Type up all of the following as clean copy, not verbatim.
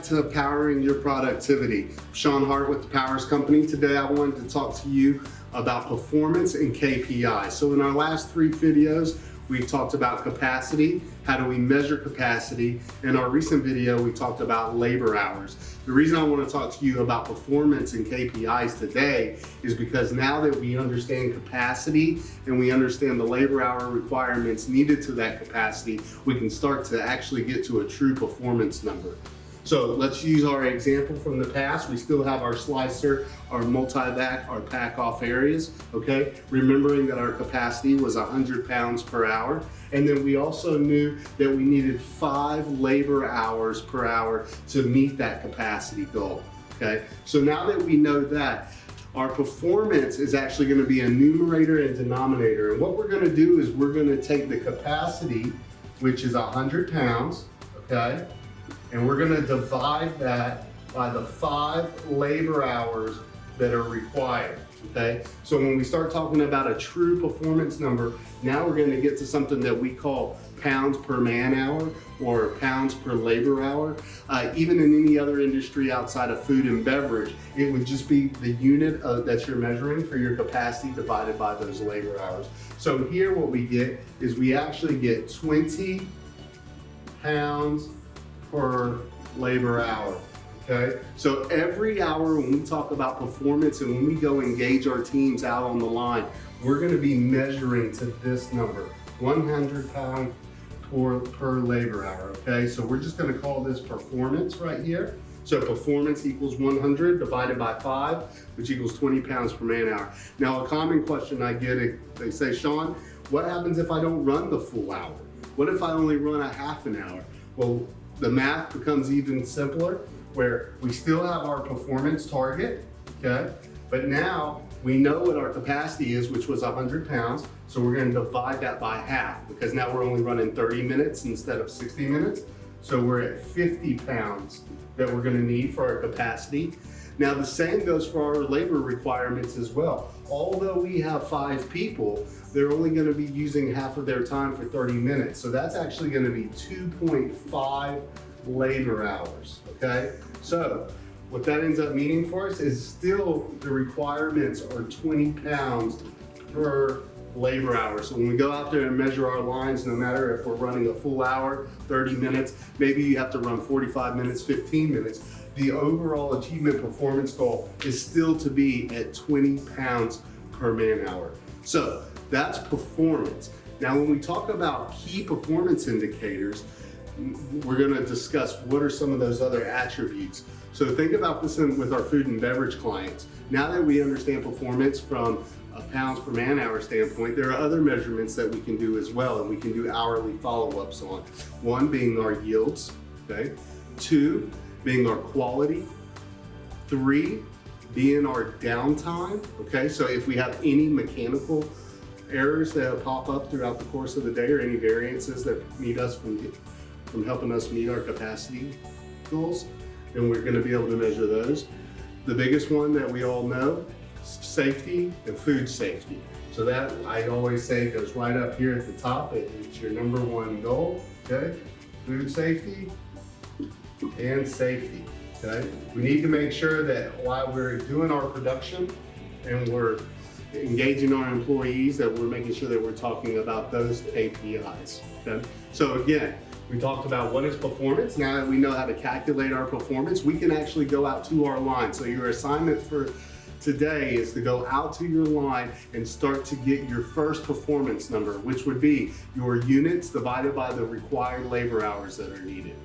to Powering Your Productivity. Sean Hart with the Powers Company. Today I wanted to talk to you about performance and KPIs. So in our last 3 videos, we've talked about capacity, how do we measure capacity. In our recent video, we talked about labor hours. The reason I want to talk to you about performance and KPIs today is because now that we understand capacity and we understand the labor hour requirements needed to that capacity, we can start to actually get to a true performance number. So let's use our example from the past. We still have our slicer, our multi-vac, our pack-off areas, okay? Remembering that our capacity was 100 pounds per hour. And then we also knew that we needed 5 labor hours per hour to meet that capacity goal, okay? So now that we know that, our performance is actually gonna be a numerator and denominator. And what we're gonna do is we're gonna take the capacity, which is 100 pounds, okay? And we're gonna divide that by the 5 labor hours that are required, okay? So when we start talking about a true performance number, now we're gonna get to something that we call pounds per man hour or pounds per labor hour. Even in any other industry outside of food and beverage, it would just be the unit that you're measuring for your capacity divided by those labor hours. So here what we get is we actually get 20 pounds per labor hour, okay? So every hour when we talk about performance and when we go engage our teams out on the line, we're gonna be measuring to this number, 100 pounds per labor hour, okay? So we're just gonna call this performance right here. So performance equals 100 divided by 5, which equals 20 pounds per man hour. Now a common question I get, they say, Sean, what happens if I don't run the full hour? What if I only run a half an hour? Well, the math becomes even simpler where we still have our performance target, okay? But now we know what our capacity is, which was 100 pounds. So we're gonna divide that by half because now we're only running 30 minutes instead of 60 minutes. So we're at 50 pounds that we're gonna need for our capacity. Now the same goes for our labor requirements as well. Although we have 5 people, they're only gonna be using half of their time for 30 minutes. So that's actually gonna be 2.5 labor hours, okay? So what that ends up meaning for us is still the requirements are 20 pounds per labor hour. So when we go out there and measure our lines, no matter if we're running a full hour, 30 minutes, maybe you have to run 45 minutes, 15 minutes, the overall achievement performance goal is still to be at 20 pounds per man hour. So that's performance. Now, when we talk about key performance indicators, we're gonna discuss what are some of those other attributes. So think about this with our food and beverage clients. Now that we understand performance from a pounds per man hour standpoint, there are other measurements that we can do as well, and we can do hourly follow-ups on. 1 being our yields, okay? 2 being our quality. 3 being our downtime, okay? So if we have any mechanical errors that pop up throughout the course of the day or any variances that meet us from helping us meet our capacity goals, then we're gonna be able to measure those. The biggest one that we all know, safety and food safety. So that, I always say, goes right up here at the top. It's your number 1 goal, okay? Food safety and safety, okay? We need to make sure that while we're doing our production and we're engaging our employees, that we're making sure that we're talking about those KPIs, okay? So again, we talked about what is performance. Now that we know how to calculate our performance, we can actually go out to our line. So your assignment for today is to go out to your line and start to get your first performance number, which would be your units divided by the required labor hours that are needed.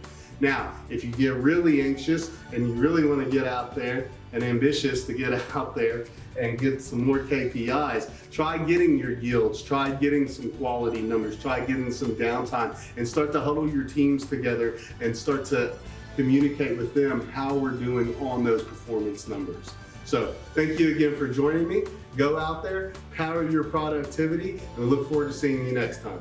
Now, if you get really anxious and you really want to get out there and ambitious to get out there and get some more KPIs, try getting your yields, try getting some quality numbers, try getting some downtime, and start to huddle your teams together and start to communicate with them how we're doing on those performance numbers. So thank you again for joining me. Go out there, power your productivity, and we look forward to seeing you next time.